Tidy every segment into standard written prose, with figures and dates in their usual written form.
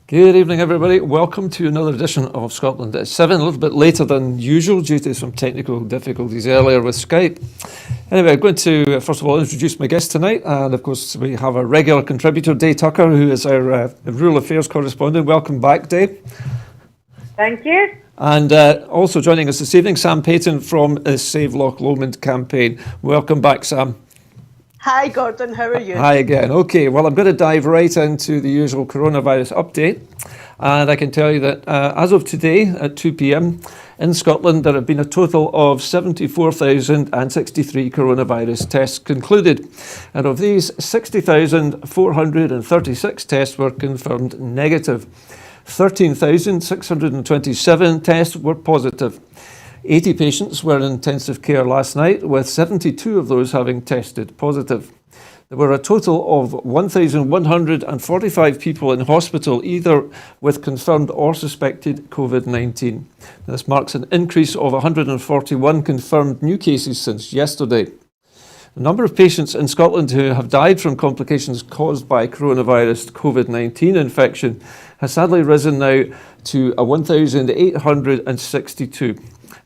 Good evening, everybody. Welcome to another edition of Scotland at 7, a little bit later than usual due to some technical difficulties earlier with Skype. Anyway, I'm going to, first of all, introduce my guest tonight. And, of course, we have our regular contributor, Dave Tucker, who is our Rural Affairs correspondent. Welcome back, Dave. Thank you. And also joining us this evening, Sam Payton from the Save Loch Lomond campaign. Welcome back, Sam. Hi, Gordon. How are you? Hi again. Okay, well, I'm going to dive right into the usual coronavirus update. And I can tell you that as of today at 2 p.m. in Scotland, there have been a total of 74,063 coronavirus tests concluded. And of these, 60,436 tests were confirmed negative. 13,627 tests were positive. 80 patients were in intensive care last night, with 72 of those having tested positive. There were a total of 1,145 people in hospital, either with confirmed or suspected COVID-19. This marks an increase of 141 confirmed new cases since yesterday. The number of patients in Scotland who have died from complications caused by coronavirus COVID-19 infection has sadly risen now to 1,862.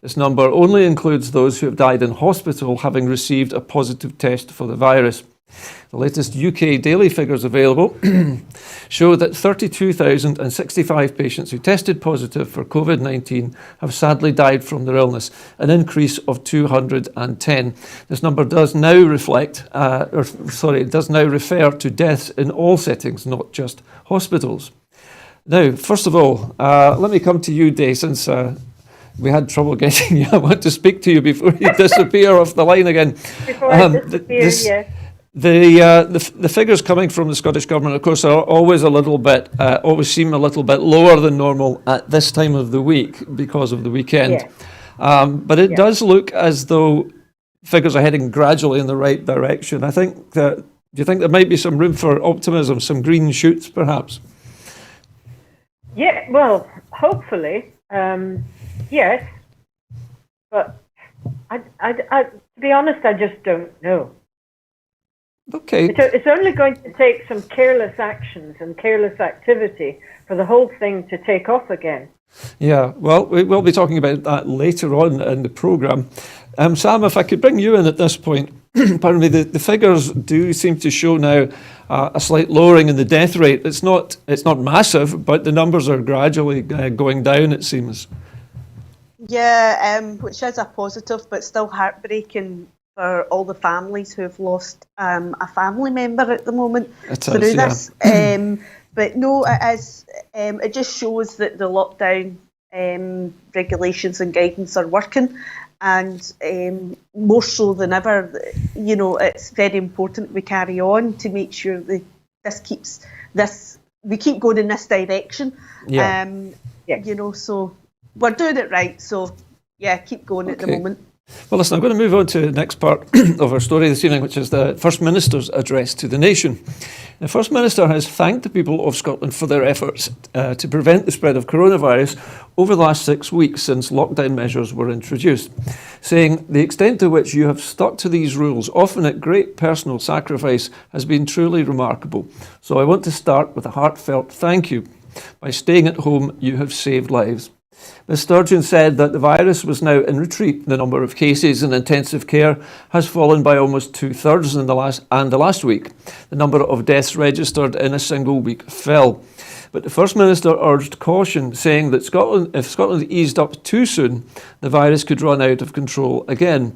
This number only includes those who have died in hospital having received a positive test for the virus. The latest UK daily figures available show that 32,065 patients who tested positive for COVID-19 have sadly died from their illness, an increase of 210. This number does now refer to deaths in all settings, not just hospitals. Now, first of all, let me come to you, Day, since we had trouble getting you. I want to speak to you before you disappear off the line again. Before I disappear, yes. The figures coming from the Scottish Government, of course, are always always seem a little bit lower than normal at this time of the week because of the weekend. Yes. But it does look as though figures are heading gradually in the right direction. I think that, do you think there might be some room for optimism, some green shoots, perhaps? Yeah, well, hopefully, yes. But to be honest, I just don't know. Okay. It's only going to take some careless actions and careless activity for the whole thing to take off again. Yeah, well, we will be talking about that later on in the programme. Sam, if I could bring you in at this point, pardon me, the figures do seem to show now a slight lowering in the death rate. It's not massive, but the numbers are gradually going down, it seems. Yeah, which is a positive, but still heartbreaking for all the families who have lost a family member at the moment through this. But no, it is. It just shows that the lockdown regulations and guidance are working, and more so than ever, it's very important we carry on to make sure that we keep going in this direction. Yeah. So we're doing it right. So yeah, keep going at the moment. Well, listen, I'm going to move on to the next part of our story this evening, which is the First Minister's address to the nation. The First Minister has thanked the people of Scotland for their efforts to prevent the spread of coronavirus over the last 6 weeks since lockdown measures were introduced, saying the extent to which you have stuck to these rules, often at great personal sacrifice, has been truly remarkable. So I want to start with a heartfelt thank you. By staying at home, you have saved lives. Ms Sturgeon said that the virus was now in retreat. The number of cases in intensive care has fallen by almost 2/3 in the last week. The number of deaths registered in a single week fell. But the First Minister urged caution, saying that if Scotland eased up too soon, the virus could run out of control again,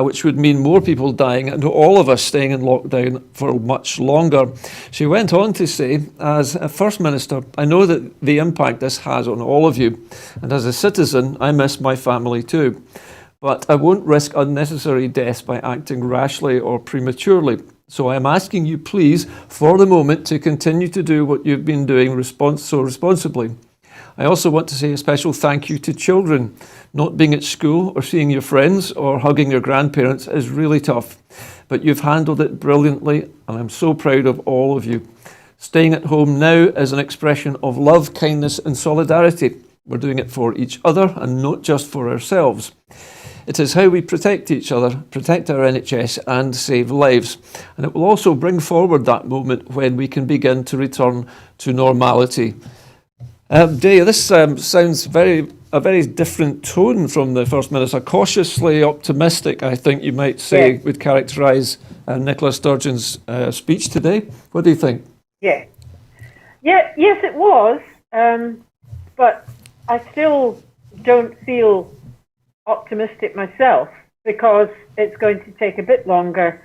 which would mean more people dying and all of us staying in lockdown for much longer. She went on to say, as a First Minister, I know that the impact this has on all of you, and as a citizen, I miss my family too. But I won't risk unnecessary deaths by acting rashly or prematurely. So I am asking you, please, for the moment, to continue to do what you've been doing so responsibly. I also want to say a special thank you to children. Not being at school or seeing your friends or hugging your grandparents is really tough, but you've handled it brilliantly, and I'm so proud of all of you. Staying at home now is an expression of love, kindness, and solidarity. We're doing it for each other and not just for ourselves. It is how we protect each other, protect our NHS and save lives. And it will also bring forward that moment when we can begin to return to normality. Day, this sounds a very different tone from the First Minister. Cautiously optimistic, I think you might say, Yes. would characterise Nicola Sturgeon's speech today. What do you think? Yeah. Yes, it was. But I still don't feel optimistic myself because it's going to take a bit longer.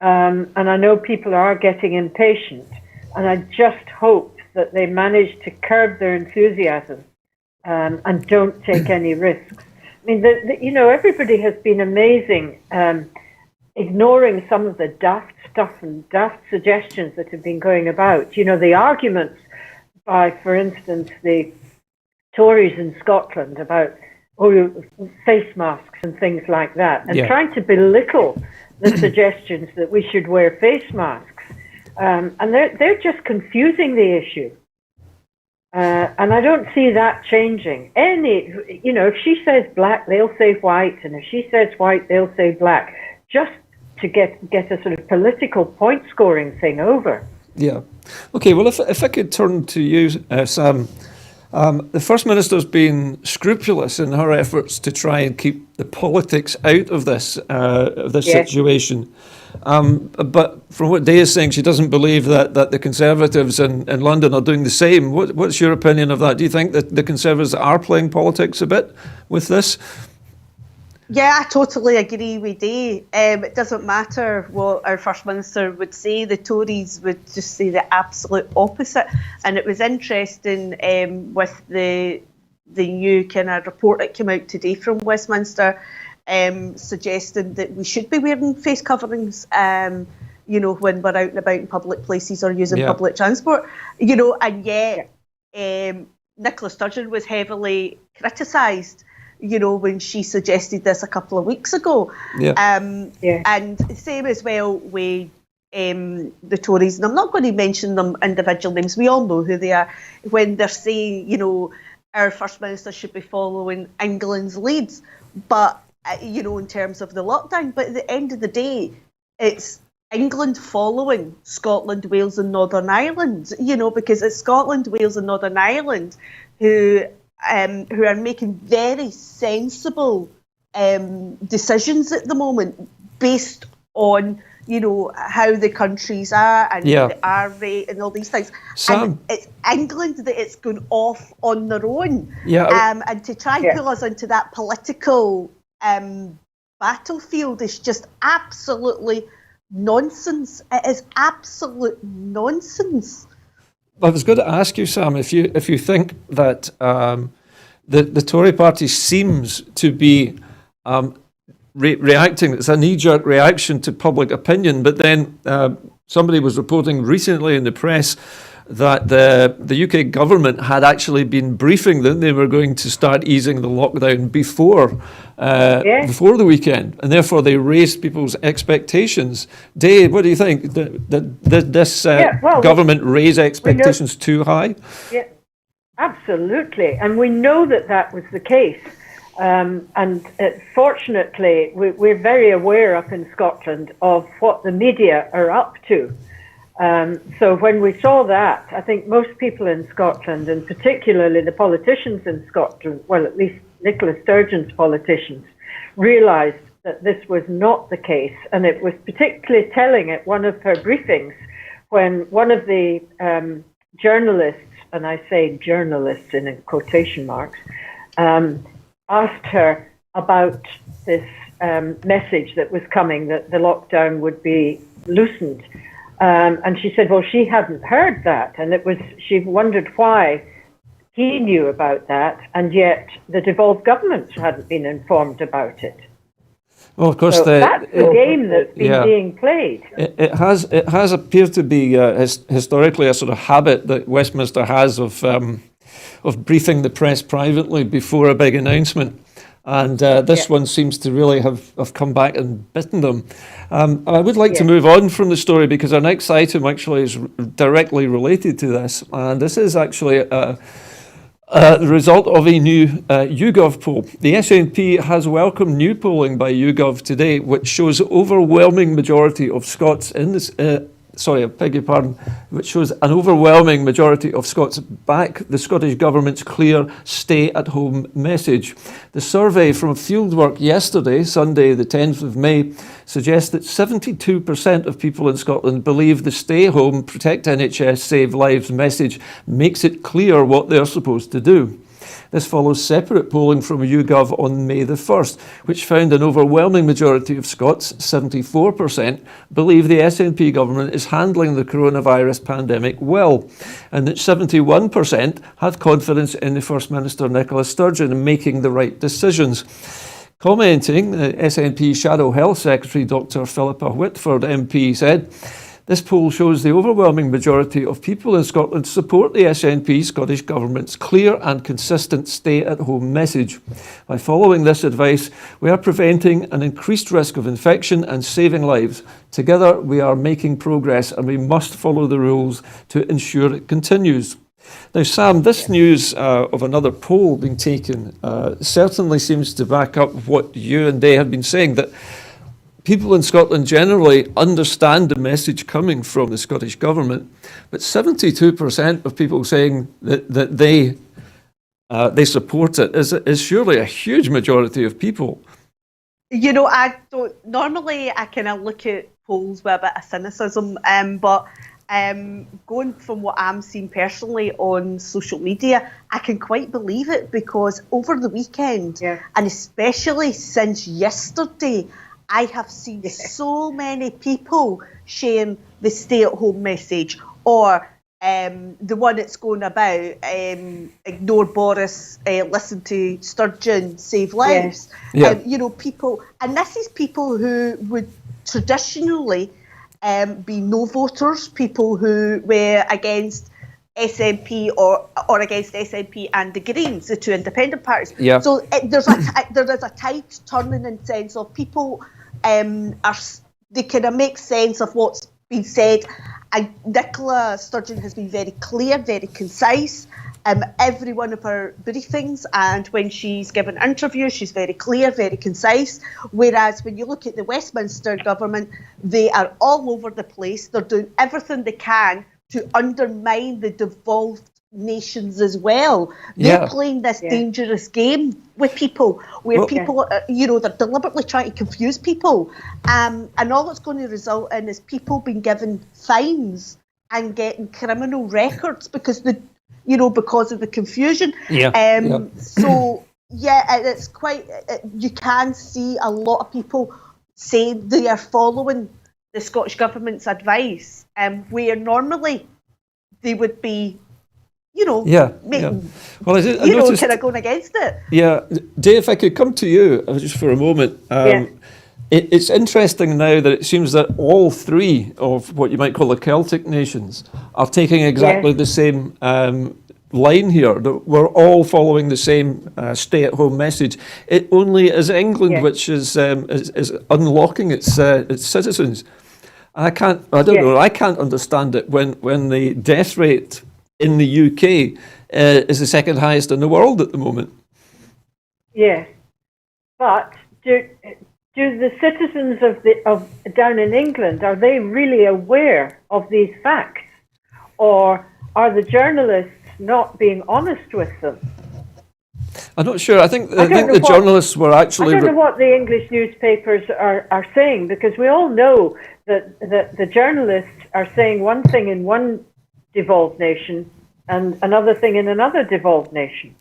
And I know people are getting impatient. And I just hope that they manage to curb their enthusiasm and don't take any risks. I mean, everybody has been amazing, ignoring some of the daft stuff and daft suggestions that have been going about. You know, the arguments by, for instance, the Tories in Scotland about face masks and things like that, and trying to belittle the suggestions that we should wear face masks. And they're just confusing the issue. And I don't see that changing. If she says black, they'll say white, and if she says white, they'll say black, just to get a sort of political point scoring thing over. Yeah. Okay, well, if I could turn to you, Sam. The First Minister's been scrupulous in her efforts to try and keep the politics out of this situation. But from what Day is saying, she doesn't believe that the Conservatives in London are doing the same. What's your opinion of that? Do you think that the Conservatives are playing politics a bit with this? Yeah, I totally agree with Day. It doesn't matter what our First Minister would say, the Tories would just say the absolute opposite. And it was interesting with the new kind of report that came out today from Westminster, suggesting that we should be wearing face coverings, when we're out and about in public places or using public transport. And yet Nicola Sturgeon was heavily criticised, when she suggested this a couple of weeks ago. And same as well with the Tories, and I'm not going to mention them individual names, we all know who they are, when they're saying, our First Minister should be following England's leads, but, in terms of the lockdown. But at the end of the day, it's England following Scotland, Wales and Northern Ireland, because it's Scotland, Wales and Northern Ireland who are making very sensible decisions at the moment based on, how the countries are and the R rate and all these things. Sam, and it's England that it's gone off on their own. And to try and pull us into that political battlefield is just absolutely nonsense. It is absolute nonsense. I was going to ask you, Sam, if you think that the Tory party seems to be reacting, it's a knee-jerk reaction to public opinion, but then somebody was reporting recently in the press that the UK government had actually been briefing them they were going to start easing the lockdown before the weekend, and therefore they raised people's expectations. Dave, what do you think? Did this government raise expectations too high? Yeah, absolutely, and we know that was the case. And fortunately, we're very aware up in Scotland of what the media are up to. So when we saw that, I think most people in Scotland, and particularly the politicians in Scotland, well, at least Nicola Sturgeon's politicians, realised that this was not the case. And it was particularly telling at one of her briefings when one of the journalists, and I say journalists in quotation marks, asked her about this message that was coming, that the lockdown would be loosened. And she said, well, she hadn't heard that. And she wondered why he knew about that, and yet the devolved government hadn't been informed about it. Well, of course, so that's the game that's been being played. It has appeared to be historically a sort of habit that Westminster has of briefing the press privately before a big announcement. And this one seems to really have come back and bitten them. I would like to move on from the story because our next item actually is directly related to this. And this is actually the result of a new YouGov poll. The SNP has welcomed new polling by YouGov today, which shows overwhelming majority of Scots in this sorry, I beg your pardon, which shows an overwhelming majority of Scots back the Scottish Government's clear stay-at-home message. The survey from Fieldwork yesterday, Sunday the 10th of May, suggests that 72% of people in Scotland believe the stay home, protect NHS, save lives message makes it clear what they're supposed to do. This follows separate polling from YouGov on May the 1st, which found an overwhelming majority of Scots, 74%, believe the SNP government is handling the coronavirus pandemic well, and that 71% have confidence in the First Minister Nicola Sturgeon in making the right decisions. Commenting, the SNP Shadow Health Secretary Dr Philippa Whitford MP said, "This poll shows the overwhelming majority of people in Scotland support the SNP Scottish Government's clear and consistent stay-at-home message. By following this advice, we are preventing an increased risk of infection and saving lives. Together, we are making progress and we must follow the rules to ensure it continues." Now, Sam, this news of another poll being taken certainly seems to back up what you and they have been saying, that people in Scotland generally understand the message coming from the Scottish Government, but 72% of people saying that they support it is surely a huge majority of people. You know, I don't normally. I kind of look at polls with a bit of cynicism, but going from what I'm seeing personally on social media, I can quite believe it, because over the weekend, and especially since yesterday, I have seen so many people sharing the stay-at-home message, or the one that's going about, ignore Boris, listen to Sturgeon, save lives. You know, people, and this is people who would traditionally be no voters, people who were against SNP or against SNP and the Greens, the two independent parties. So there is a tide turning in sense of people they kind of make sense of what's been said. And Nicola Sturgeon has been very clear, very concise. Every one of her briefings, and when she's given interviews, she's very clear, very concise. Whereas when you look at the Westminster government, they are all over the place. They're doing everything they can to undermine the devolved nations as well. They're playing this dangerous game with people, where people, you know, they're deliberately trying to confuse people. And all it's going to result in is people being given fines and getting criminal records because because of the confusion. So it's quite. You can see a lot of people saying they are following the Scottish Government's advice, where normally they would be, well, I noticed, kind of going against it. Yeah, Dave, if I could come to you just for a moment. It's interesting now that it seems that all three of what you might call the Celtic nations are taking exactly the same line here. We're all following the same stay-at-home message. It only is England which is unlocking its citizens. I can't understand it when the death rate in the UK is the second highest in the world at the moment. Yes, but do the citizens of down in England, are they really aware of these facts, or are the journalists not being honest with them? I'm not sure. I think the journalists were actually. I don't know what the English newspapers are saying, because we all know that the journalists are saying one thing in one devolved nation and another thing in another devolved nation.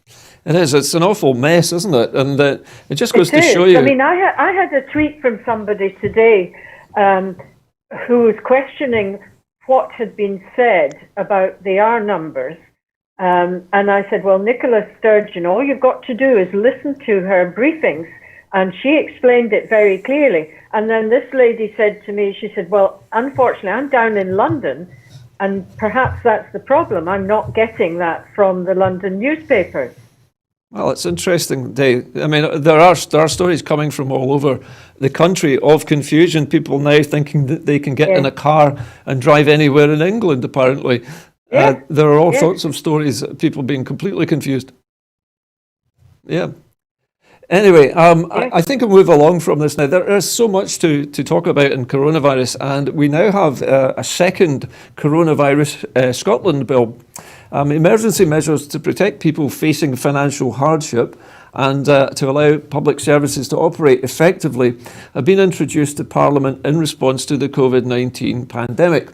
It is. It's an awful mess, isn't it? And it just goes to show you. I mean, I had a tweet from somebody today who was questioning what had been said about the R numbers. And I said, well, Nicola Sturgeon, all you've got to do is listen to her briefings. And she explained it very clearly. And then this lady said to me, she said, well, unfortunately, I'm down in London, and perhaps that's the problem. I'm not getting that from the London newspapers. Well, it's interesting, Dave. I mean, there are stories coming from all over the country of confusion, people now thinking that they can get in a car and drive anywhere in England, apparently. There are all sorts of stories of people being completely confused. Yeah. Anyway, I think I'll move along from this now. There is so much to talk about in coronavirus, and we now have a second coronavirus Scotland bill. Emergency measures to protect people facing financial hardship and to allow public services to operate effectively have been introduced to Parliament in response to the COVID-19 pandemic.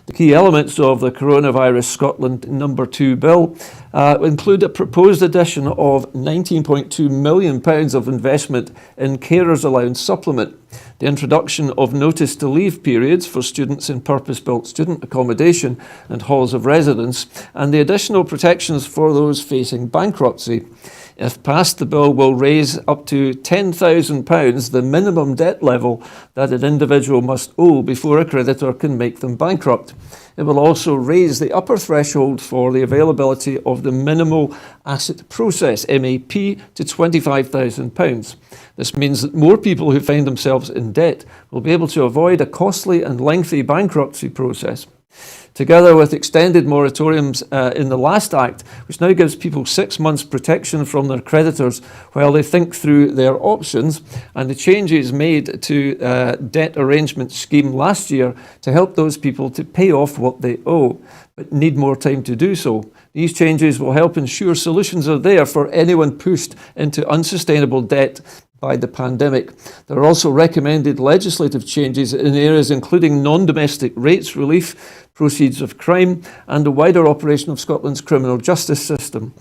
The key elements of the Coronavirus Scotland No. 2 bill include a proposed addition of £19.2 million of investment in carers allowance supplement, the introduction of notice to leave periods for students in purpose-built student accommodation and halls of residence, and the additional protections for those facing bankruptcy. If passed, the bill will raise up to £10,000 the minimum debt level that an individual must owe before a creditor can make them bankrupt. It will also raise the upper threshold for the availability of the minimal asset process, MAP, to £25,000. This means that more people who find themselves in debt will be able to avoid a costly and lengthy bankruptcy process. Together with extended moratoriums in the last Act, which now gives people 6 months protection from their creditors while they think through their options, and the changes made to debt arrangement scheme last year to help those people to pay off what they owe, but need more time to do so. These changes will help ensure solutions are there for anyone pushed into unsustainable debt by the pandemic. There are also recommended legislative changes in areas including non-domestic rates relief, proceeds of crime, and the wider operation of Scotland's criminal justice system.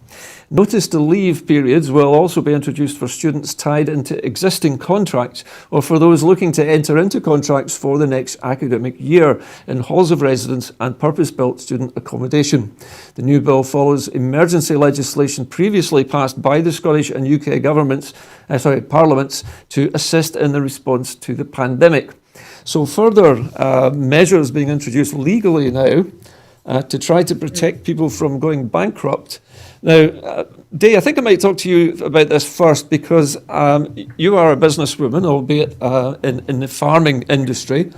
Notice to leave periods will also be introduced for students tied into existing contracts or for those looking to enter into contracts for the next academic year in halls of residence and purpose-built student accommodation. The new bill follows emergency legislation previously passed by the Scottish and UK parliaments to assist in the response to the pandemic. So further measures being introduced legally now to try to protect people from going bankrupt. Now, Day, I think I might talk to you about this first because you are a businesswoman, albeit in the farming industry.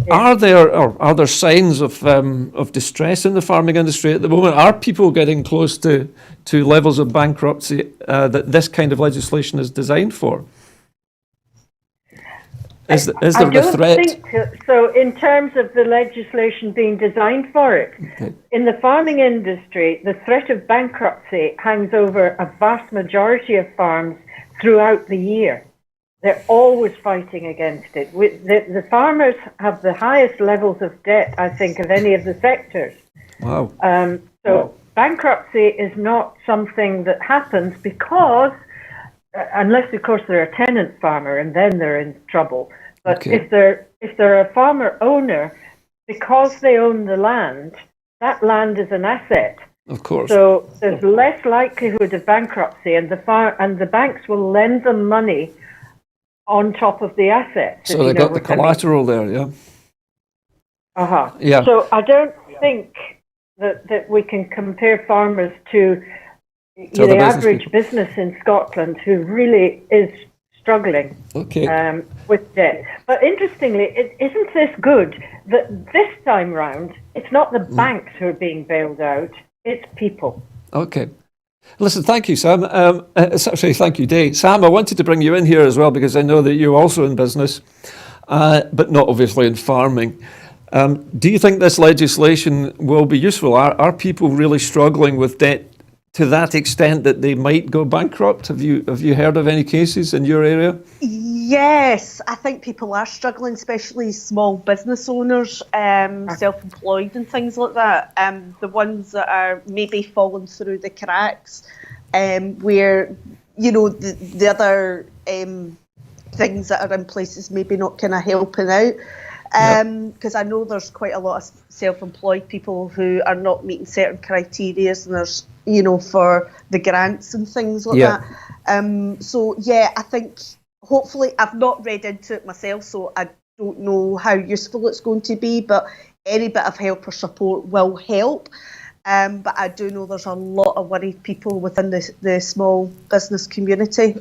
Are there signs of distress in the farming industry at the moment? Are people getting close to levels of bankruptcy that this kind of legislation is designed for? Is there a threat? I don't think so. In terms of the legislation being designed for it, okay. In the farming industry, the threat of bankruptcy hangs over a vast majority of farms throughout the year. They're always fighting against it. The farmers have the highest levels of debt, I think, of any of the sectors. Wow. Bankruptcy is not something that happens because, unless, of course, they're a tenant farmer, and then they're in trouble. But okay. if they're a farmer owner, because they own the land, that land is an asset. Of course. So there's less likelihood of bankruptcy, and the banks will lend them money on top of the assets. So they got the collateral there, yeah. Yeah. So I don't think that we can compare farmers to the average business in Scotland who really is struggling with debt. But interestingly, isn't this good that this time round, it's not the banks who are being bailed out, it's people. Okay. Listen, thank you, Sam. Thank you, Day. Sam, I wanted to bring you in here as well because I know that you're also in business, but not obviously in farming. Do you think this legislation will be useful? Are people really struggling with debt to that extent that they might go bankrupt? Have you heard of any cases in your area? Yes, I think people are struggling, especially small business owners, self-employed and things like that. The ones that are maybe falling through the cracks, where the other things that are in place is maybe not kind of helping out. Because I know there's quite a lot of self-employed people who are not meeting certain criteria, and there's for the grants and things like that. I think hopefully, I've not read into it myself, so I don't know how useful it's going to be, but any bit of help or support will help. But I do know there's a lot of worried people within the small business community.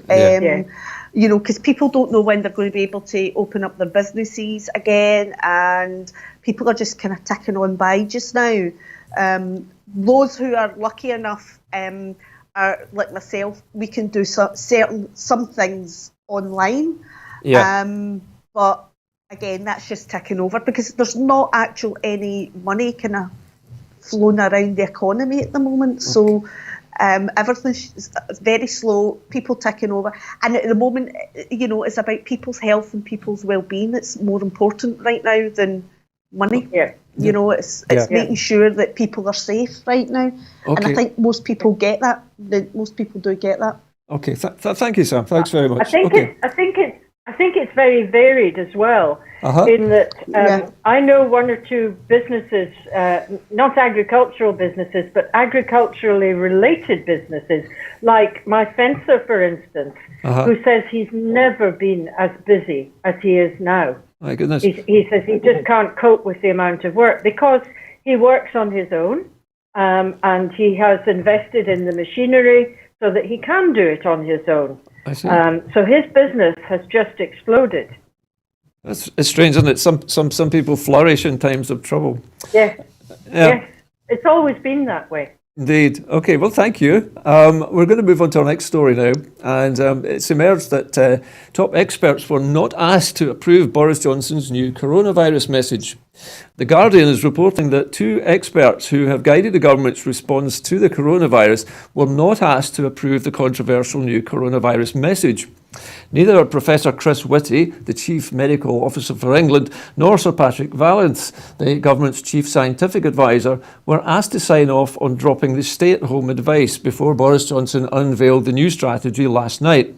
Because people don't know when they're going to be able to open up their businesses again, and people are just kind of ticking on by just now. Those who are lucky enough are are like myself, we can do some things online. Yeah. But again, that's just ticking over because there's not actual any money kind of flowing around the economy at the moment. So everything's very slow, people ticking over. And at the moment, it's about people's health and people's well-being. It's more important right now than money. Yeah. It's making sure that people are safe right now. Okay. And I think most people get that. Most people do get that. Okay, thank you, Sam. Thanks very much. I think it's very varied as well. In that I know one or two businesses, not agricultural businesses, but agriculturally related businesses, like my fencer, for instance, who says he's never been as busy as he is now. My goodness. He says he just can't cope with the amount of work because he works on his own, and he has invested in the machinery so that he can do it on his own. I see. So his business has just exploded. It's strange, isn't it? Some people flourish in times of trouble. Yes. Yes. It's always been that way. Indeed. Okay, well, thank you. We're going to move on to our next story now. And it's emerged that top experts were not asked to approve Boris Johnson's new coronavirus message. The Guardian is reporting that 2 experts who have guided the government's response to the coronavirus were not asked to approve the controversial new coronavirus message. Neither Professor Chris Whitty, the Chief Medical Officer for England, nor Sir Patrick Vallance, the government's Chief Scientific Advisor, were asked to sign off on dropping the stay-at-home advice before Boris Johnson unveiled the new strategy last night.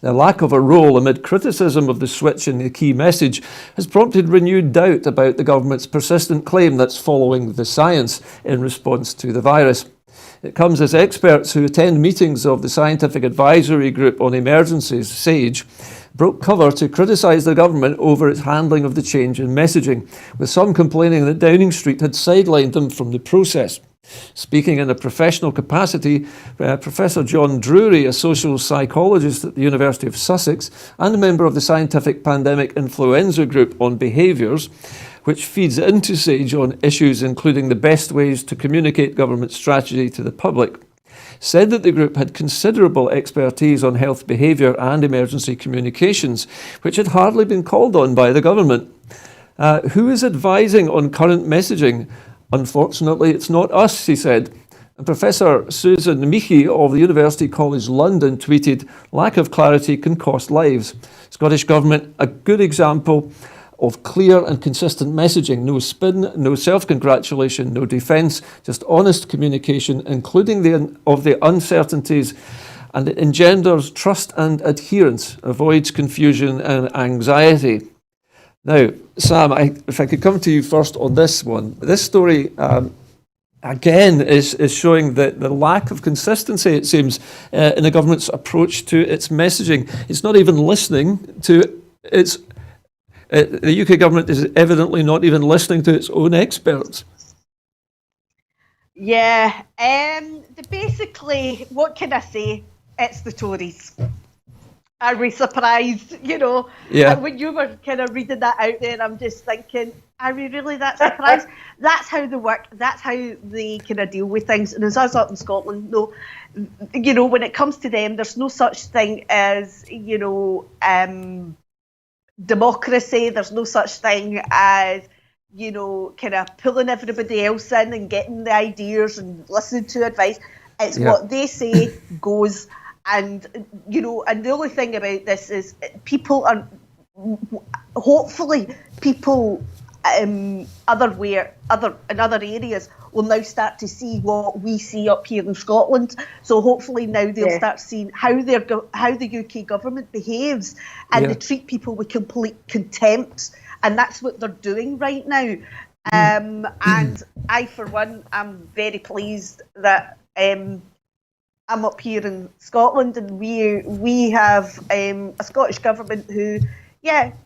The lack of a role amid criticism of the switch in the key message has prompted renewed doubt about the government's persistent claim that's following the science in response to the virus. It comes as experts who attend meetings of the Scientific Advisory Group on Emergencies, SAGE, broke cover to criticise the government over its handling of the change in messaging, with some complaining that Downing Street had sidelined them from the process. Speaking in a professional capacity, Professor John Drury, a social psychologist at the University of Sussex and a member of the Scientific Pandemic Influenza Group on Behaviours, which feeds into SAGE on issues including the best ways to communicate government strategy to the public, said that the group had considerable expertise on health behaviour and emergency communications, which had hardly been called on by the government. Who is advising on current messaging? Unfortunately, it's not us, he said. And Professor Susan Michie of the University College London tweeted, "Lack of clarity can cost lives. Scottish Government, a good example of clear and consistent messaging. No spin, no self-congratulation, no defence, just honest communication, including the uncertainties, and it engenders trust and adherence, avoids confusion and anxiety." Now, Sam, if I could come to you first on this one. This story, again, is showing the lack of consistency, it seems, in the government's approach to its messaging. It's not even listening to its... the UK government is evidently not even listening to its own experts. Yeah, basically, what can I say? It's the Tories. Are we surprised? Yeah. And when you were kind of reading that out there, I'm just thinking, are we really that surprised? That's how they work. That's how they kind of deal with things. And as us up in Scotland, no, when it comes to them, there's no such thing as, democracy. There's no such thing as, kind of pulling everybody else in and getting the ideas and listening to advice. It's what they say goes. And, and the only thing about this is hopefully people in other areas will now start to see what we see up here in Scotland. So hopefully now they'll start seeing how the UK government behaves, and they treat people with complete contempt, and that's what they're doing right now. And I, for one, am very pleased that I'm up here in Scotland, and we have a Scottish government who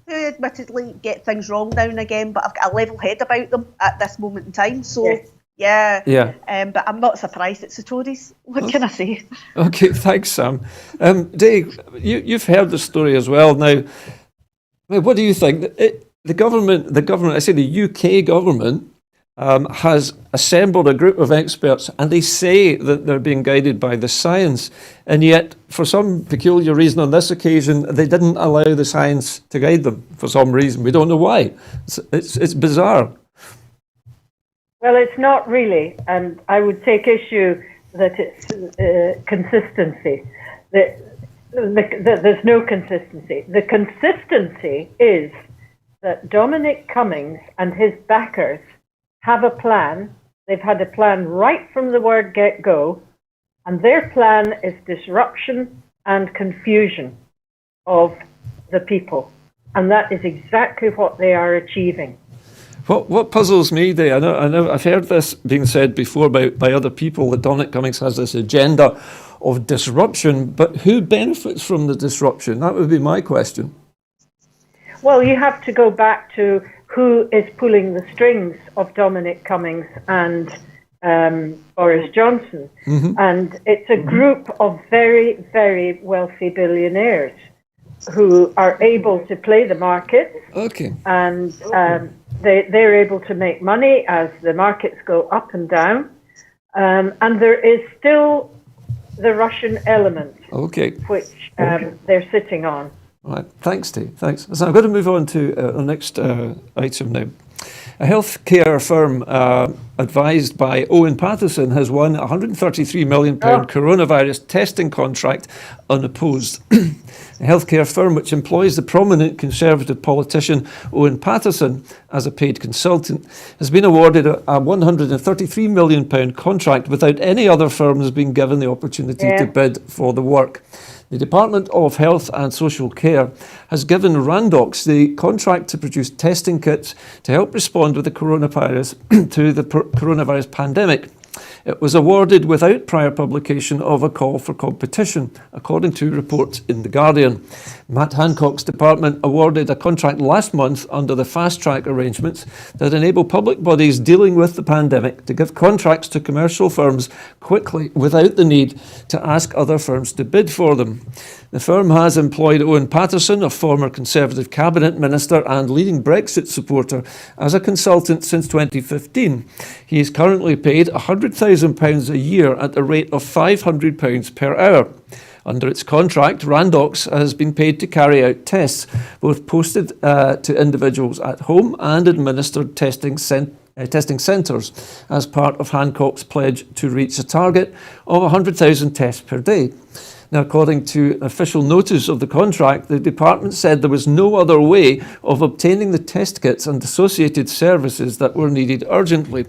admittedly get things wrong now and again, but I've got a level head about them at this moment in time. So, but I'm not surprised it's the Tories. What can I say? Okay, thanks, Sam. Dave, you've heard the story as well. Now, what do you think? The government, I say the UK government, has assembled a group of experts, and they say that they're being guided by the science. And yet, for some peculiar reason on this occasion, they didn't allow the science to guide them for some reason. We don't know why. It's bizarre. Well, it's not really, and I would take issue that it's consistency. There's no consistency. The consistency is that Dominic Cummings and his backers have a plan. They've had a plan right from the word get-go, and their plan is disruption and confusion of the people. And that is exactly what they are achieving. What puzzles me, Dave, I've heard this being said before by other people, that Dominic Cummings has this agenda of disruption, but who benefits from the disruption? That would be my question. Well, you have to go back to who is pulling the strings of Dominic Cummings and Boris Johnson. Mm-hmm. And it's a group of very, very wealthy billionaires who are able to play the markets. Okay. And they're able to make money as the markets go up and down. And there is still the Russian element, okay, which they're sitting on. All right. Thanks, Steve. Thanks. So I'm going to move on to the next item now. A healthcare firm advised by Owen Paterson has won a £133 million coronavirus testing contract unopposed. A healthcare firm which employs the prominent Conservative politician Owen Paterson as a paid consultant has been awarded a £133 million contract without any other firms being given the opportunity to bid for the work. The Department of Health and Social Care has given Randox the contract to produce testing kits to help respond with the coronavirus to the coronavirus pandemic. It was awarded without prior publication of a call for competition, according to reports in The Guardian. Matt Hancock's department awarded a contract last month under the fast-track arrangements that enable public bodies dealing with the pandemic to give contracts to commercial firms quickly without the need to ask other firms to bid for them. The firm has employed Owen Paterson, a former Conservative cabinet minister and leading Brexit supporter, as a consultant since 2015. He is currently paid £100,000 a year at the rate of £500 per hour. Under its contract, Randox has been paid to carry out tests, both posted to individuals at home and administered testing centres, as part of Hancock's pledge to reach a target of 100,000 tests per day. Now, according to official notice of the contract, the department said there was no other way of obtaining the test kits and associated services that were needed urgently.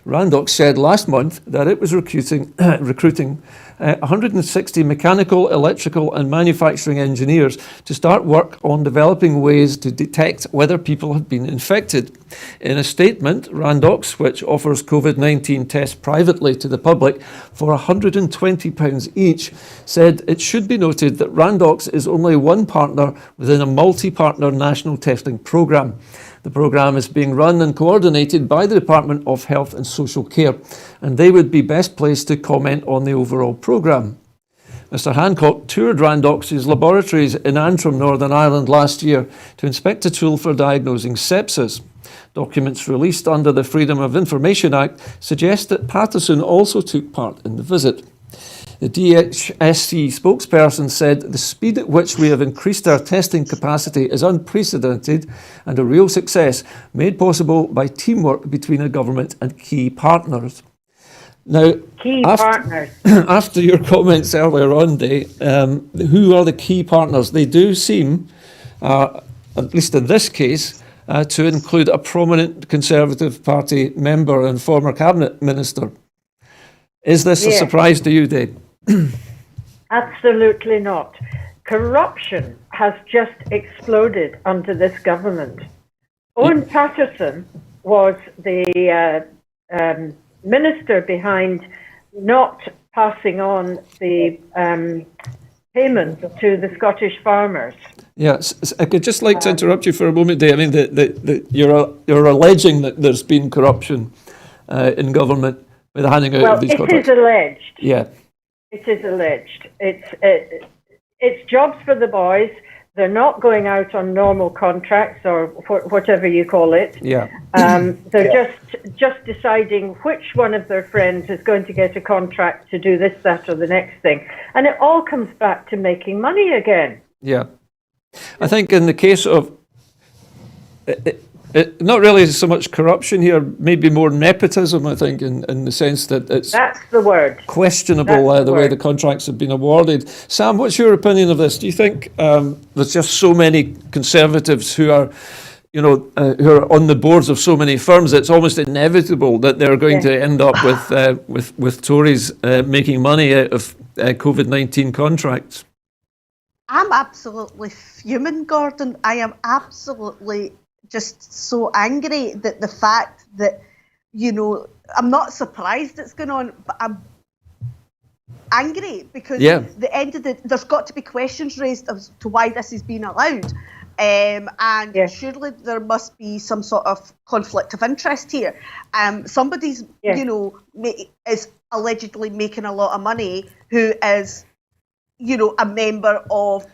Randox said last month that it was recruiting 160 mechanical, electrical and manufacturing engineers to start work on developing ways to detect whether people have been infected. In a statement, Randox, which offers COVID-19 tests privately to the public for £120 each, said it should be noted that Randox is only one partner within a multi-partner national testing programme. The programme is being run and coordinated by the Department of Health and Social Care, and they would be best placed to comment on the overall programme. Mr Hancock toured Randox's laboratories in Antrim, Northern Ireland last year to inspect a tool for diagnosing sepsis. Documents released under the Freedom of Information Act suggest that Paterson also took part in the visit. The DHSC spokesperson said the speed at which we have increased our testing capacity is unprecedented and a real success, made possible by teamwork between a government and key partners. Now, after your comments earlier on, Dave, who are the key partners? They do seem, at least in this case, to include a prominent Conservative Party member and former cabinet minister. Is this a surprise to you, Dave? Absolutely not. Corruption has just exploded under this government. Owen Paterson was the minister behind not passing on the payment to the Scottish farmers. Yes, I could just like to interrupt you for a moment, Dave. I mean, you're alleging that there's been corruption in government with the handing out of these contracts. It is alleged. Yeah. It is alleged. It's jobs for the boys. They're not going out on normal contracts or whatever you call it. Yeah. They're just deciding which one of their friends is going to get a contract to do this, that, or the next thing. And it all comes back to making money again. Yeah. I think in the case of, not really so much corruption here, maybe more nepotism, I think, in the sense that it's That's the word. questionable the way the contracts have been awarded. Sam, what's your opinion of this? Do you think there's just so many Conservatives who are, who are on the boards of so many firms, it's almost inevitable that they're going to end up with Tories making money out of COVID-19 contracts? I'm absolutely fuming, Gordon. I am absolutely just so angry that the fact that, I'm not surprised it's going on, but I'm angry because the end of there's got to be questions raised as to why this is being allowed. And surely there must be some sort of conflict of interest here. Somebody's, is allegedly making a lot of money who is, a member of,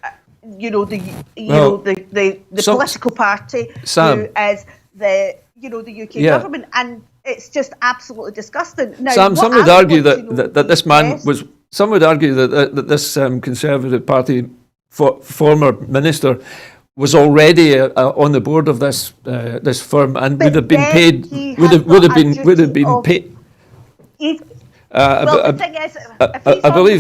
the political party, Sam, who is the UK government, and it's just absolutely disgusting. Now, Sam, some would argue that this man was. Some would argue that this Conservative Party former minister was already on the board of this firm and would have been paid. Would have been paid. The thing is, I believe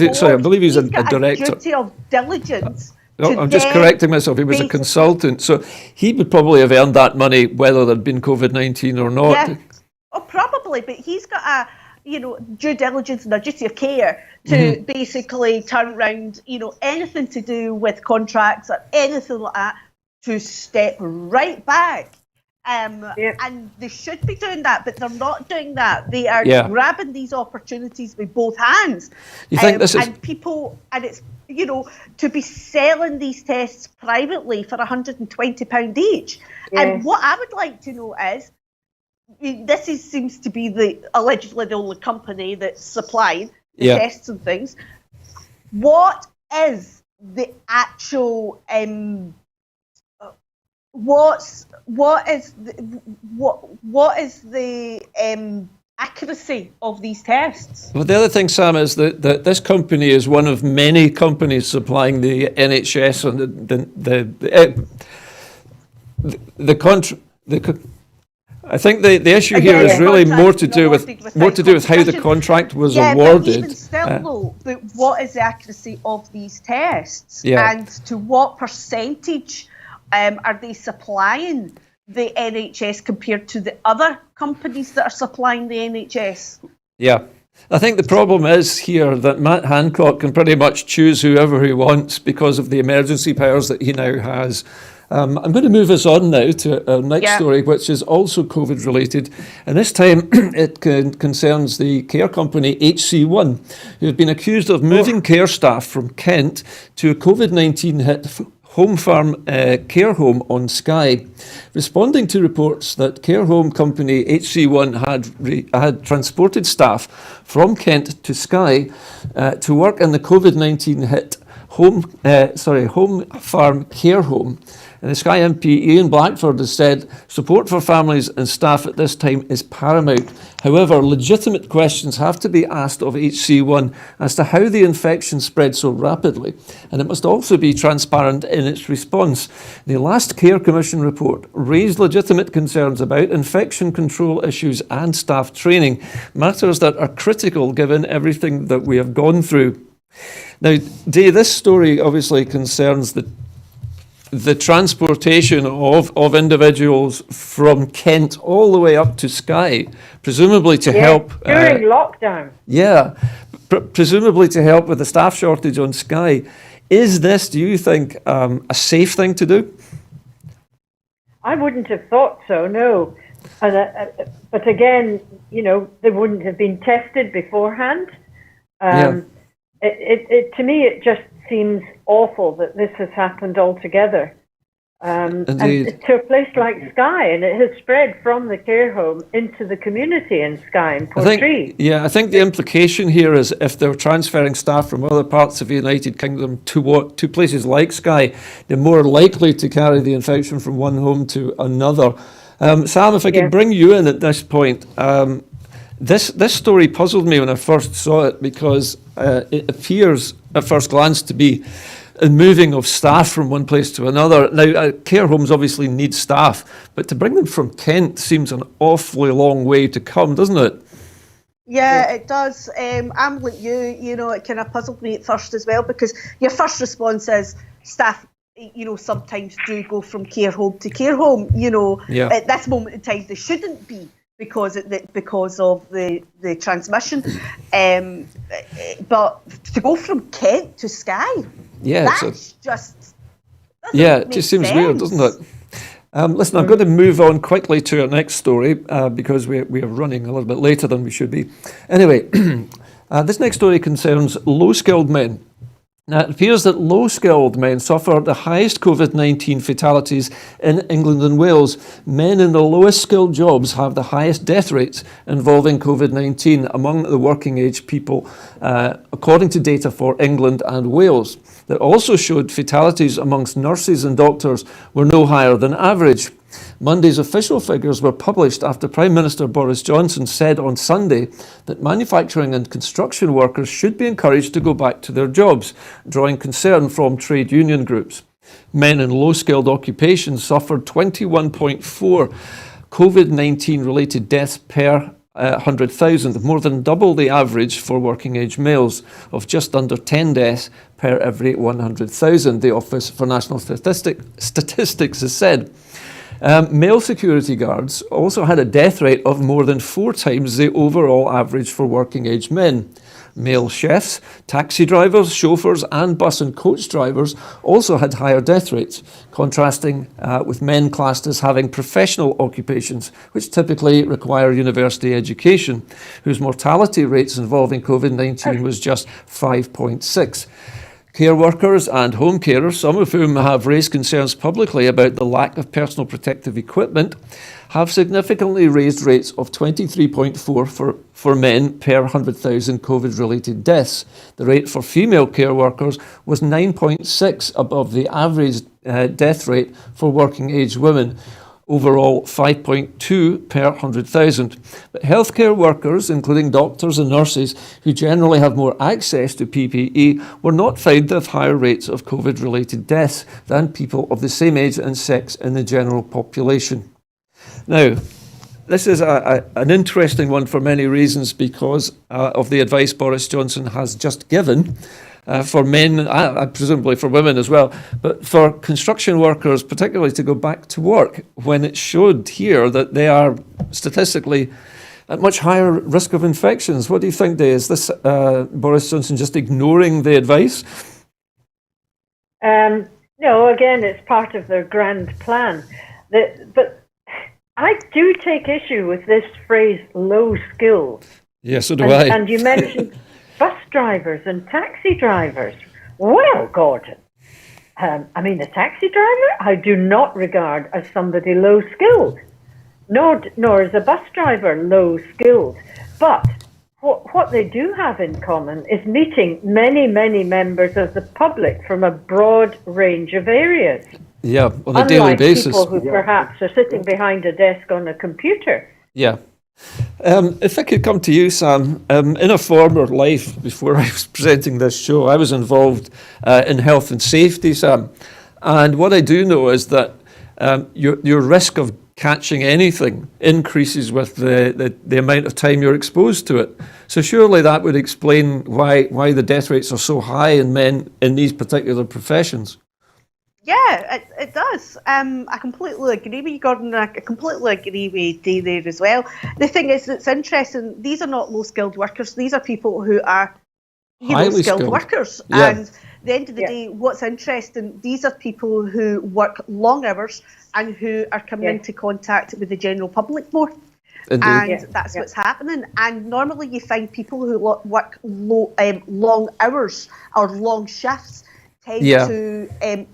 he's a director. A duty of diligence. No, I'm just correcting myself. He was a consultant, so he would probably have earned that money whether there'd been COVID-19 or not. Yeah, probably, but he's got a due diligence and a duty of care to basically turn around anything to do with contracts or anything like that to step right back. And they should be doing that, but they're not doing that. They are grabbing these opportunities with both hands. You think this is... And people, and it's, to be selling these tests privately for £120 each. Yeah. And what I would like to know is, seems to be allegedly the only company that's supplying the tests and things. What is the actual... What is the accuracy of these tests? Well, the other thing, Sam, is that this company is one of many companies supplying the NHS and I think the issue here is really more to do with how the contract was awarded. But even still, but what is the accuracy of these tests, and to what percentage are they supplying the NHS compared to the other companies that are supplying the NHS? Yeah. I think the problem is here that Matt Hancock can pretty much choose whoever he wants because of the emergency powers that he now has. I'm going to move us on now to our next story, which is also COVID related. And this time it concerns the care company HC1, who have been accused of moving care staff from Kent to a COVID-19 hit home farm care home on Skye. Responding to reports that care home company HC1 had transported staff from Kent to Skye to work in the COVID-19 hit home farm care home. And the Skye MP Ian Blackford has said support for families and staff at this time is paramount. However, legitimate questions have to be asked of HC1 as to how the infection spread so rapidly, and it must also be transparent in its response. The last Care Commission report raised legitimate concerns about infection control issues and staff training, matters that are critical given everything that we have gone through. Now, Dave, this story obviously concerns the transportation of individuals from Kent all the way up to Skye, presumably to help... During lockdown. Yeah, presumably to help with the staff shortage on Skye. Is this, do you think, a safe thing to do? I wouldn't have thought so, no. But again, they wouldn't have been tested beforehand. To me, it just seems awful that this has happened altogether. and to a place like Skye, and it has spread from the care home into the community in Skye and Portree. I think the implication here is if they're transferring staff from other parts of the United Kingdom to places like Skye, they're more likely to carry the infection from one home to another. Sam, if I could bring you in at this point, this story puzzled me when I first saw it because it appears at first glance to be a moving of staff from one place to another. Now, care homes obviously need staff, but to bring them from Kent seems an awfully long way to come, doesn't it? Yeah, it does. I'm like you, it kind of puzzled me at first as well, because your first response is staff, sometimes do go from care home to care home. At this moment in time, they shouldn't be because of the transmission. But to go from Kent to Skye, it just seems weird, doesn't it? Listen, I'm going to move on quickly to our next story because we are running a little bit later than we should be. Anyway, this next story concerns low-skilled men. Now, it appears that low-skilled men suffer the highest COVID-19 fatalities in England and Wales. Men in the lowest skilled jobs have the highest death rates involving COVID-19 among the working age people, according to data for England and Wales. That also showed fatalities amongst nurses and doctors were no higher than average. Monday's official figures were published after Prime Minister Boris Johnson said on Sunday that manufacturing and construction workers should be encouraged to go back to their jobs, drawing concern from trade union groups. Men in low-skilled occupations suffered 21.4 COVID-19 related deaths per 100,000, more than double the average for working-age males of just under 10 deaths per every 100,000, the Office for National Statistics has said. Male security guards also had a death rate of more than 4 times the overall average for working-age men. Male chefs, taxi drivers, chauffeurs and bus and coach drivers also had higher death rates, contrasting with men classed as having professional occupations, which typically require university education, whose mortality rates involving COVID-19 was just 5.6. Care workers and home carers, some of whom have raised concerns publicly about the lack of personal protective equipment, have significantly raised rates of 23.4 for men per 100,000 COVID-related deaths. The rate for female care workers was 9.6 above the average death rate for working-age women. Overall, 5.2 per 100,000. But healthcare workers, including doctors and nurses, who generally have more access to PPE, were not found to have higher rates of COVID-related deaths than people of the same age and sex in the general population. Now, this is an interesting one for many reasons because of the advice Boris Johnson has just given. For men, presumably for women as well, but for construction workers particularly to go back to work when it showed here that they are statistically at much higher risk of infections. What do you think, Day? Is this Boris Johnson just ignoring the advice? No, again, it's part of their grand plan. But I do take issue with this phrase, low skilled. Yeah, so do I. And you mentioned bus drivers and taxi drivers. Well, Gordon, a taxi driver I do not regard as somebody low-skilled, nor is a bus driver low-skilled. But what they do have in common is meeting many, many members of the public from a broad range of areas. Yeah, on a daily basis. Unlike people who perhaps are sitting behind a desk on a computer. Yeah. If I could come to you, Sam, in a former life, before I was presenting this show, I was involved in health and safety, Sam. And what I do know is that your risk of catching anything increases with the amount of time you're exposed to it. So surely that would explain why the death rates are so high in men in these particular professions. Yeah, it does. I completely agree with you, Gordon. I completely agree with Dee there as well. The thing is, it's interesting. These are not low-skilled workers. These are people who are highly skilled workers. Yeah. And at the end of the day, what's interesting, these are people who work long hours and who are coming into contact with the general public more. Indeed. And that's what's happening. And normally you find people who work long hours or long shifts tend to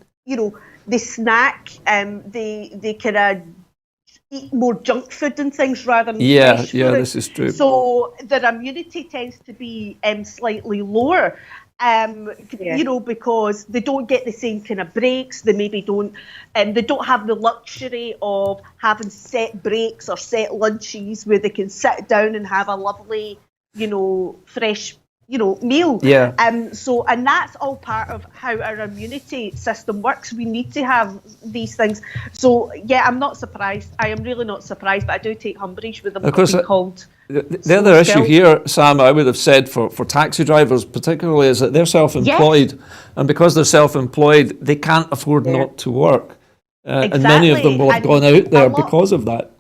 they snack, they kind of eat more junk food and things rather than fresh food. This is true. So their immunity tends to be slightly lower. You know, because they don't get the same kind of breaks. They maybe don't, they don't have the luxury of having set breaks or set lunches where they can sit down and have a lovely, you know, fresh, you know, meal. Yeah. So, and that's all part of how our immunity system works. We need to have these things. So, yeah, I'm not surprised. I am really not surprised, but I do take umbrage with them being called. The other issue here, Sam, I would have said for taxi drivers particularly, is that they're self-employed. And because they're self-employed, they can't afford not to work. And many of them will have gone out there because of that.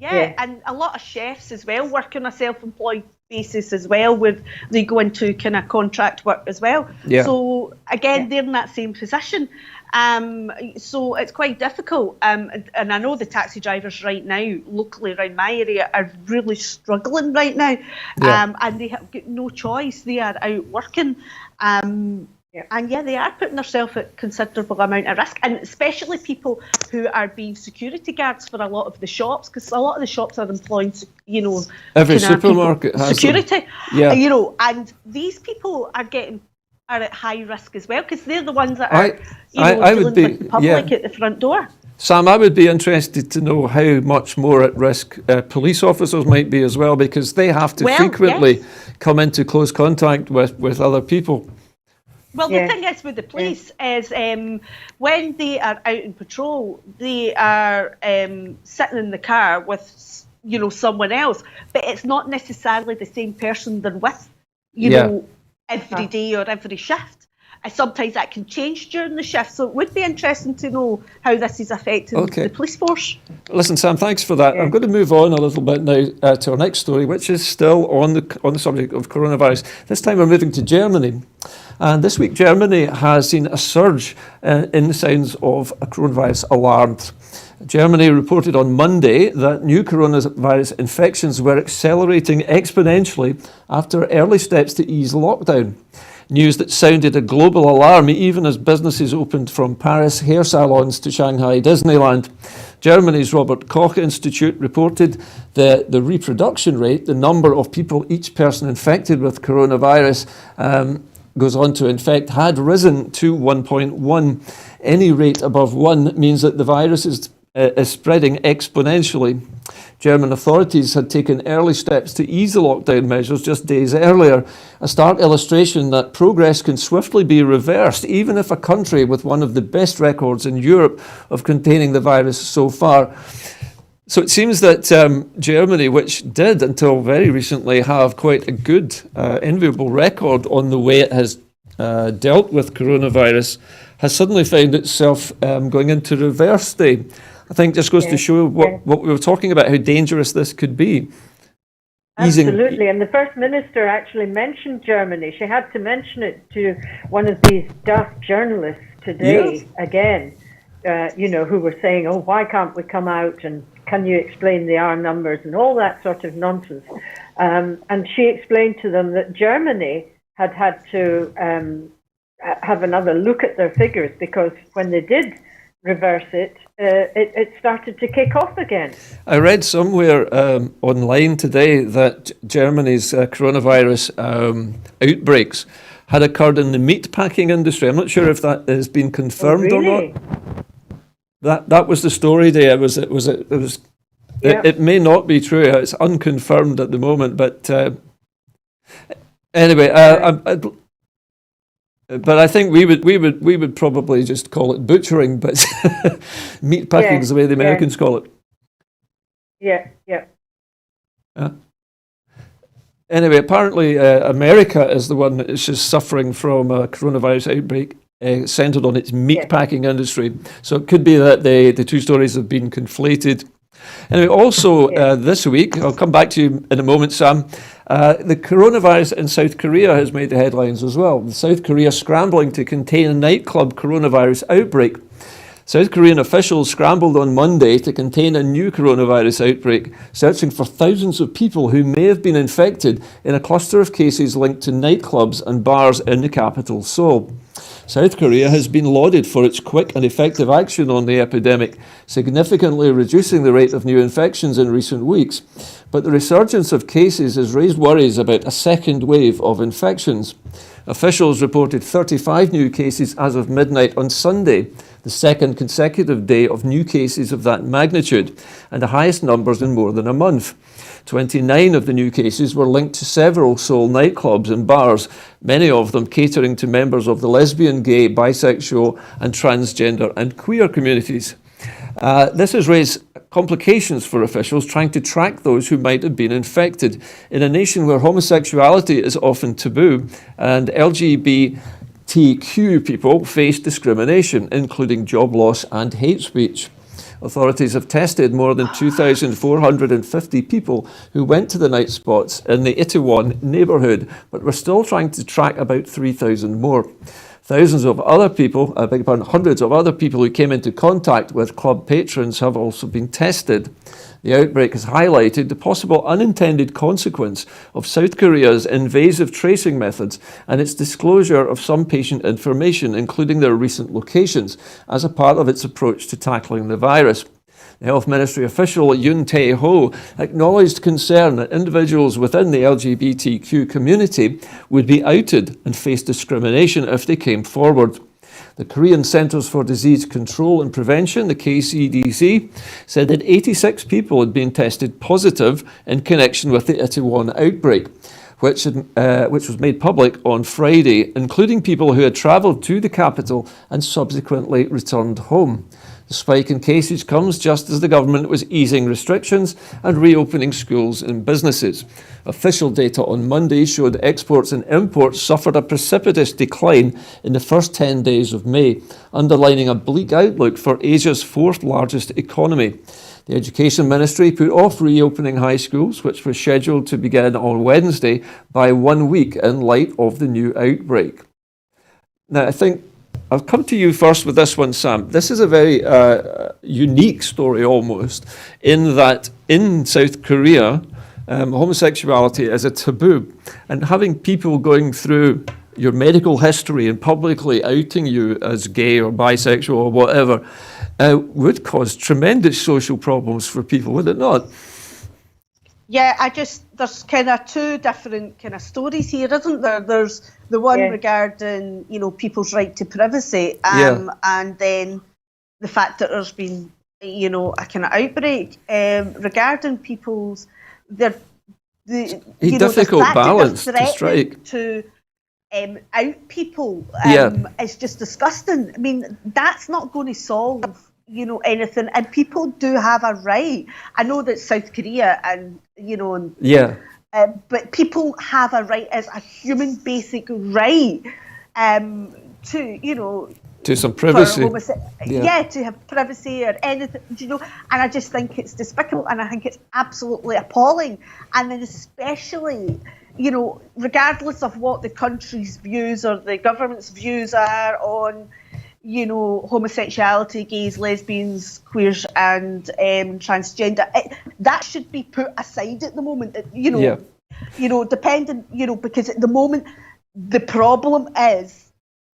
And a lot of chefs as well work on a self-employed basis as well, where they go into kind of contract work as well. So again, they're in that same position. So it's quite difficult. And I know the taxi drivers right now, locally around my area, are really struggling right now. And they have got no choice. They are out working. And they are putting themselves at considerable amount of risk, and especially people who are being security guards for a lot of the shops, because a lot of the shops are employing, you know, every supermarket has security. them. You know, and these people are at high risk as well, because they're the ones that are dealing with the public at the front door. Sam, I would be interested to know how much more at risk police officers might be as well, because they have to frequently come into close contact with other people. Well, the thing is with the police is when they are out in patrol, they are sitting in the car with, you know, someone else, but it's not necessarily the same person they're with, you know, every day or every shift. Sometimes that can change during the shift, so it would be interesting to know how this is affecting the police force. Listen, Sam, thanks for that. I'm going to move on a little bit now to our next story, which is still on the subject of coronavirus. This time we're moving to Germany. And this week, Germany has seen a surge in the signs of a coronavirus alarm. Germany reported on Monday that new coronavirus infections were accelerating exponentially after early steps to ease lockdown. News that sounded a global alarm even as businesses opened from Paris hair salons to Shanghai Disneyland. Germany's Robert Koch Institute reported that the reproduction rate, the number of people each person infected with coronavirus goes on to infect, had risen to 1.1. Any rate above 1 means that the virus is spreading exponentially. German authorities had taken early steps to ease the lockdown measures just days earlier, a stark illustration that progress can swiftly be reversed, even if a country with one of the best records in Europe of containing the virus so far. So it seems that Germany, which did until very recently have quite a good, enviable record on the way it has dealt with coronavirus, has suddenly found itself going into reverse day. I think this goes to show what we were talking about, how dangerous this could be. Absolutely, and the First Minister actually mentioned Germany. She had to mention it to one of these daft journalists today again, you know, who were saying, oh, why can't we come out, and can you explain the R numbers and all that sort of nonsense. And she explained to them that Germany had to have another look at their figures, because when they did reverse it, it started to kick off again. I read somewhere online today that Germany's coronavirus outbreaks had occurred in the meatpacking industry. I'm not sure if that has been confirmed or not. That was the story there. It may not be true. It's unconfirmed at the moment, but anyway, but I think we would probably just call it butchering, but meat packing is the way the Americans call it. Yeah. Anyway, apparently America is the one that is just suffering from a coronavirus outbreak centred on its meat packing industry. So it could be that the two stories have been conflated. Anyway, also this week, I'll come back to you in a moment, Sam, the coronavirus in South Korea has made the headlines as well. South Korea scrambling to contain a nightclub coronavirus outbreak. South Korean officials scrambled on Monday to contain a new coronavirus outbreak, searching for thousands of people who may have been infected in a cluster of cases linked to nightclubs and bars in the capital, Seoul. South Korea has been lauded for its quick and effective action on the epidemic, significantly reducing the rate of new infections in recent weeks. But the resurgence of cases has raised worries about a second wave of infections. Officials reported 35 new cases as of midnight on Sunday, the second consecutive day of new cases of that magnitude, and the highest numbers in more than a month. 29 of the new cases were linked to several Seoul nightclubs and bars, many of them catering to members of the lesbian, gay, bisexual and transgender and queer communities. This has raised complications for officials trying to track those who might have been infected in a nation where homosexuality is often taboo and LGBTQ people face discrimination, including job loss and hate speech. Authorities have tested more than 2,450 people who went to the night spots in the Itaewon neighbourhood, but we're still trying to track about 3,000 more. Hundreds of other people who came into contact with club patrons have also been tested. The outbreak has highlighted the possible unintended consequence of South Korea's invasive tracing methods and its disclosure of some patient information, including their recent locations, as a part of its approach to tackling the virus. The Health Ministry official Yoon Tae-ho acknowledged concern that individuals within the LGBTQ community would be outed and face discrimination if they came forward. The Korean Centers for Disease Control and Prevention, the KCDC, said that 86 people had been tested positive in connection with the Itaewon outbreak, which was made public on Friday, including people who had travelled to the capital and subsequently returned home. The spike in cases comes just as the government was easing restrictions and reopening schools and businesses. Official data on Monday showed exports and imports suffered a precipitous decline in the first 10 days of May, underlining a bleak outlook for Asia's fourth largest economy. The Education Ministry put off reopening high schools, which was scheduled to begin on Wednesday, by 1 week in light of the new outbreak. Now, I think I'll come to you first with this one, Sam. This is a very unique story almost, in that in South Korea, homosexuality is a taboo. And having people going through your medical history and publicly outing you as gay or bisexual or whatever would cause tremendous social problems for people, would it not? Yeah, there's kind of two different kind of stories here, isn't there? There's the one regarding, people's right to privacy, and then the fact that there's been, a kind of outbreak regarding people's difficult balance to strike. To out people is just disgusting. I mean, that's not going to solve anything, and people do have a right. I know that South Korea and but people have a right as a human basic right to some privacy. To have privacy or anything, and I just think it's despicable, and I think it's absolutely appalling. And then especially, regardless of what the country's views or the government's views are on homosexuality, gays, lesbians, queers and transgender, that should be put aside at the moment, depending, because at the moment the problem is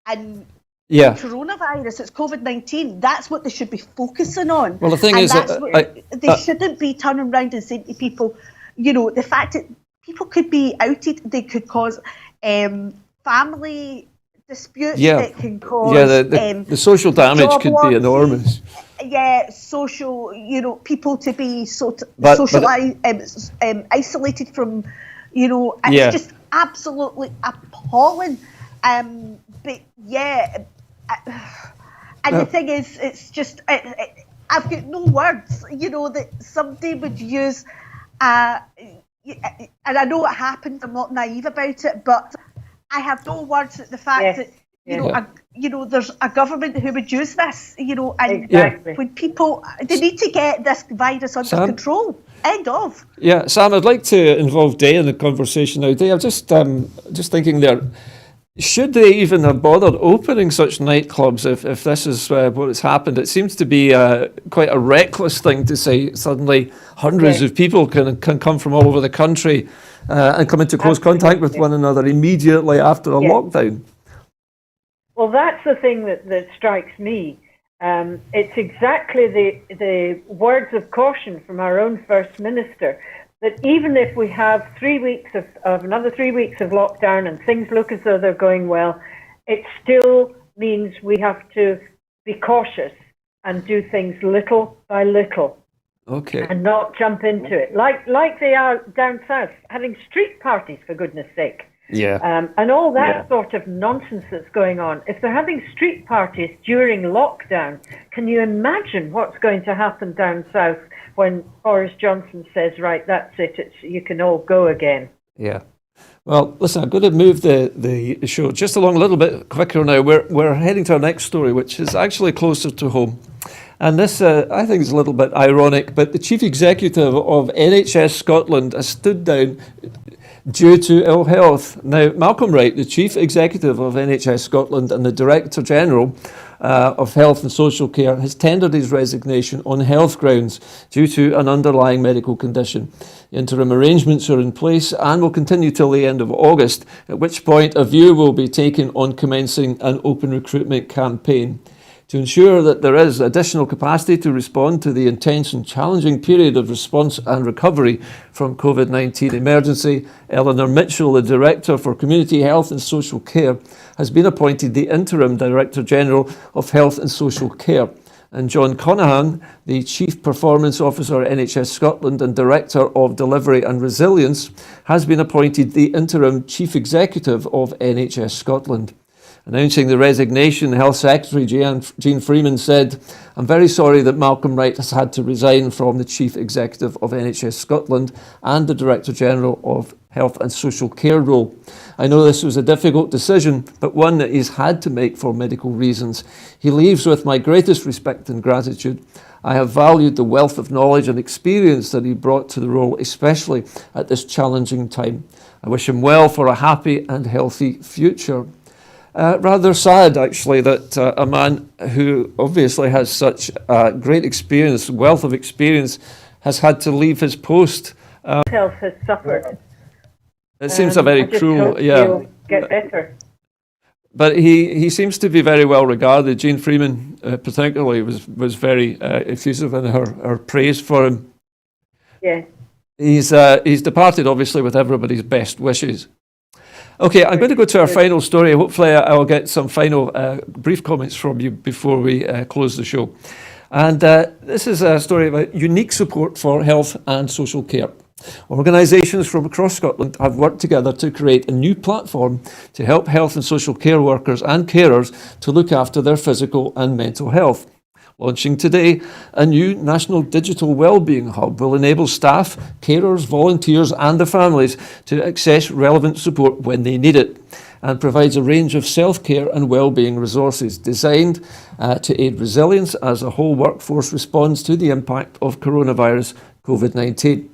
coronavirus, it's COVID-19. That's what they should be focusing on. Well, the thing is, they shouldn't be turning around and saying to people, the fact that people could be outed, they could cause family disputes, it can cause the social damage could be enormous. Social, people to be socially isolated from, it's just absolutely appalling. And the thing is, it's just, I've got no words, that somebody would use, and I know it happened, I'm not naive about it, but I have no words at the fact that there's a government who would use this, and when people, they need to get this virus under control. End of. Yeah, Sam, I'd like to involve Day in the conversation now. Day, I'm just thinking there, should they even have bothered opening such nightclubs if this is what has happened? It seems to be quite a reckless thing to say suddenly hundreds of people can come from all over the country and come into close contact with one another immediately after a lockdown. Well, that's the thing that strikes me. It's exactly the words of caution from our own First Minister, that even if we have 3 weeks of another 3 weeks of lockdown and things look as though they're going well, it still means we have to be cautious and do things little by little. Okay. And not jump into it. Like they are down south, having street parties, for goodness sake. Yeah. And all that sort of nonsense that's going on. If they're having street parties during lockdown, can you imagine what's going to happen down south when Boris Johnson says, right, that's it, you can all go again? Yeah. Well, listen, I'm going to move the show just along a little bit quicker now. We're heading to our next story, which is actually closer to home. And this, I think, is a little bit ironic, but the chief executive of NHS Scotland has stood down due to ill health. Now, Malcolm Wright, the chief executive of NHS Scotland and the Director General of Health and Social Care, has tendered his resignation on health grounds due to an underlying medical condition. The interim arrangements are in place and will continue till the end of August, at which point a view will be taken on commencing an open recruitment campaign. To ensure that there is additional capacity to respond to the intense and challenging period of response and recovery from COVID-19 emergency, Eleanor Mitchell, the Director for Community Health and Social Care, has been appointed the Interim Director General of Health and Social Care. And John Conahan, the Chief Performance Officer at NHS Scotland and Director of Delivery and Resilience, has been appointed the Interim Chief Executive of NHS Scotland. Announcing the resignation, Health Secretary Jean Freeman said, "I'm very sorry that Malcolm Wright has had to resign from the Chief Executive of NHS Scotland and the Director General of Health and Social Care role. I know this was a difficult decision, but one that he's had to make for medical reasons. He leaves with my greatest respect and gratitude. I have valued the wealth of knowledge and experience that he brought to the role, especially at this challenging time. I wish him well for a happy and healthy future." Rather sad, actually, that a man who obviously has such great experience, wealth of experience, has had to leave his post. Health has suffered. It seems a very cruel, he'll get better. But he seems to be very well regarded. Jean Freeman, particularly, was very effusive in her praise for him. Yeah. He's departed, obviously, with everybody's best wishes. Okay, I'm going to go to our final story. Hopefully I'll get some final brief comments from you before we close the show. And this is a story about unique support for health and social care. Organisations from across Scotland have worked together to create a new platform to help health and social care workers and carers to look after their physical and mental health. Launching today, a new national digital wellbeing hub will enable staff, carers, volunteers and their families to access relevant support when they need it, and provides a range of self-care and wellbeing resources designed to aid resilience as the whole workforce responds to the impact of coronavirus COVID-19.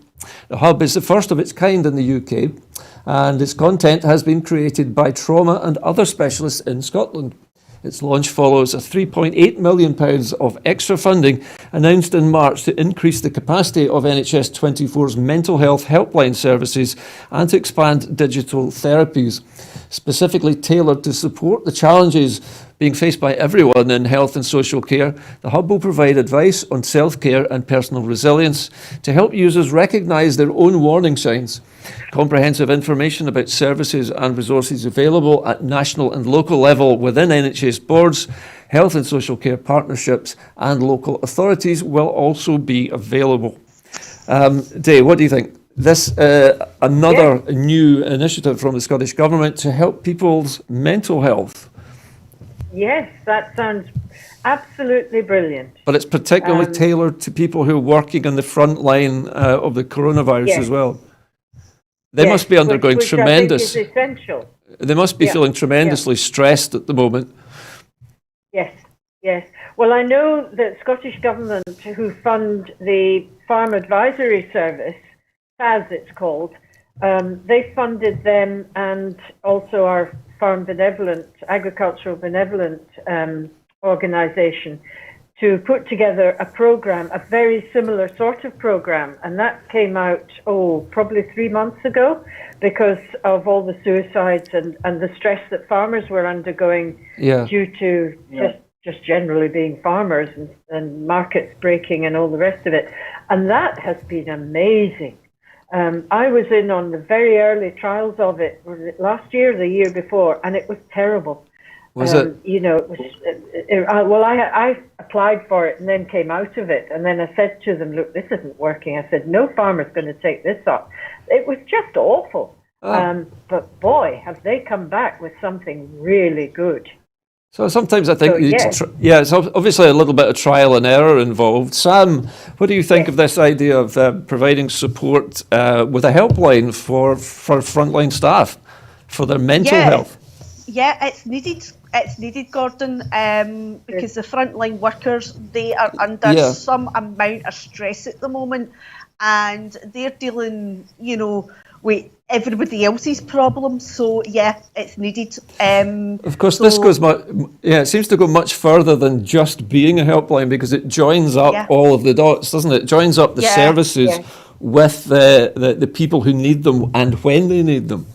The hub is the first of its kind in the UK, and its content has been created by trauma and other specialists in Scotland. Its launch follows a £3.8 million of extra funding announced in March to increase the capacity of NHS 24's mental health helpline services and to expand digital therapies, specifically tailored to support the challenges being faced by everyone in health and social care. The hub will provide advice on self-care and personal resilience to help users recognise their own warning signs. Comprehensive information about services and resources available at national and local level within NHS boards, health and social care partnerships and local authorities will also be available. Dave, what do you think? This another new initiative from the Scottish Government to help people's mental health. Yes, that sounds absolutely brilliant. But it's particularly tailored to people who are working on the front line of the coronavirus as well. They must be undergoing tremendous. Which I think is essential. They must be feeling tremendously stressed at the moment. Yes, yes. Well, I know that Scottish Government, who fund the Farm Advisory Service, FAS it's called, they funded them, and also our Agricultural Benevolent organisation, to put together a program, a very similar sort of program, and that came out, probably 3 months ago, because of all the suicides and the stress that farmers were undergoing due to just generally being farmers and markets breaking and all the rest of it. And that has been amazing. I was in on the very early trials of it, was it last year or the year before, and it was terrible. Was it? You know, it was. I applied for it and then came out of it, and then I said to them, "Look, this isn't working." I said, "No farmer's going to take this up." It was just awful. But boy, have they come back with something really good. So sometimes I think, it's obviously a little bit of trial and error involved. Sam, what do you think of this idea of providing support with a helpline for frontline staff for their mental health? Yeah, it's needed. It's needed, Gordon, because the frontline workers, they are under some amount of stress at the moment, and they're dealing, with everybody else's problems. So it's needed. Of course, this goes it seems to go much further than just being a helpline, because it joins up all of the dots, doesn't it? It joins up the services with the people who need them and when they need them.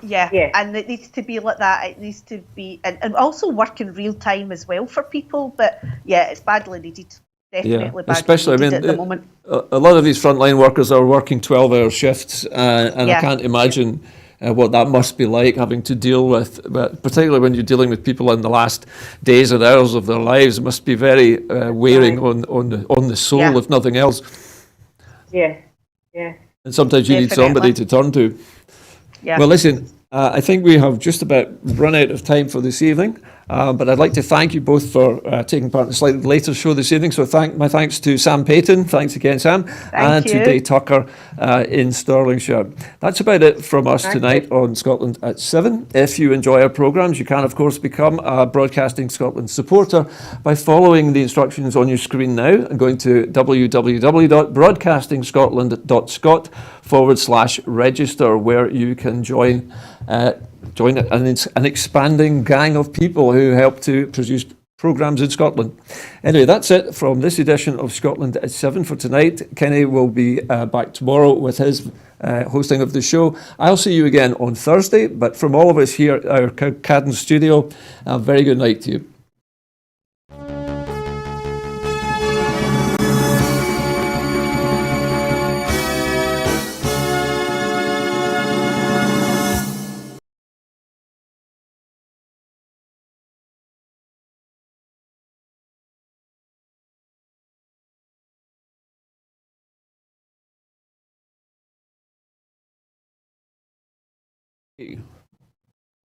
And it needs to be like that. It needs to be, and also work in real time as well for people. But it's badly needed. Definitely badly especially needed at the moment. A lot of these frontline workers are working 12-hour shifts, and I can't imagine what that must be like, having to deal with, particularly when you're dealing with people in the last days and hours of their lives. It must be very wearing on the soul, if nothing else. Yeah. And sometimes you need somebody to turn to. Well, listen, I think we have just about run out of time for this evening, but I'd like to thank you both for taking part in a slightly later show this evening. So my thanks to Sam Payton, thanks again, Sam, and to Dave Tucker in Stirlingshire. That's about it from us tonight on Scotland at 7. If you enjoy our programmes, you can, of course, become a Broadcasting Scotland supporter by following the instructions on your screen now and going to www.broadcastingscotland.scot/register, where you can join an expanding gang of people who help to produce programmes in Scotland. Anyway, that's it from this edition of Scotland at 7 for tonight. Kenny will be back tomorrow with his hosting of the show. I'll see you again on Thursday, but from all of us here at our Cadden studio, a very good night to you. you.